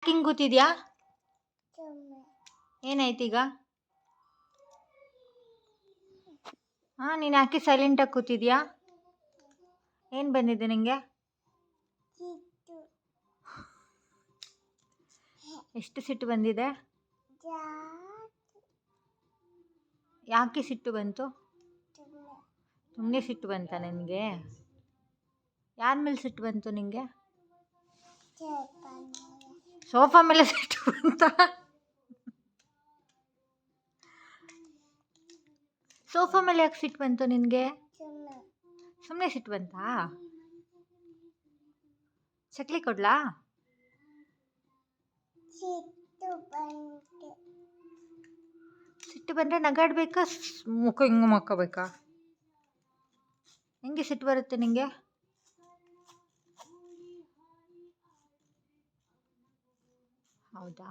ಹಿಂಗೆ ಕೂತಿದ್ಯಾ? ಏನಾಯ್ತೀಗ? ಹಾಂ, ನೀನು ಯಾಕೆ ಸೈಲೆಂಟಾಗಿ ಕೂತಿದ್ಯಾ? ಏನು ಬಂದಿದೆ ನಿಂಗೆ? ಎಷ್ಟು ಸಿಟ್ಟು ಬಂದಿದೆ? ಯಾಕೆ ಸಿಟ್ಟು ಬಂತು? ಸುಮ್ಮನೆ ಸಿಟ್ಟು ಬಂತಾ ನಿನಗೆ? ಯಾರ ಮೇಲೆ ಸಿಟ್ಟು ಬಂತು ನಿಂಗೆ? ಸೋಫಾ ಮೇಲೆ ಸಿಟ್ಟು ಬಂತ? ಸೋಫಾ ಮೇಲೆ ಯಾಕೆ ಸಿಟ್ಟು ಬಂತು ನಿನಗೆ? ಸುಮ್ಮನೆ ಸಿಟ್ಟು ಬಂತಾ? ಚಕ್ಲಿ ಕೊಡ್ಲಾ? ಸಿಟ್ಟು ಬಂದರೆ ನಗಾಡ್ಬೇಕಾ? ಮುಖ ಹಿಂಗೆ ಮಾಡ್ಕೋಬೇಕಾ? ಹೆಂಗೆ ಸಿಟ್ಟು ಬರುತ್ತೆ ನಿಂಗೆ? ಹೌದಾ?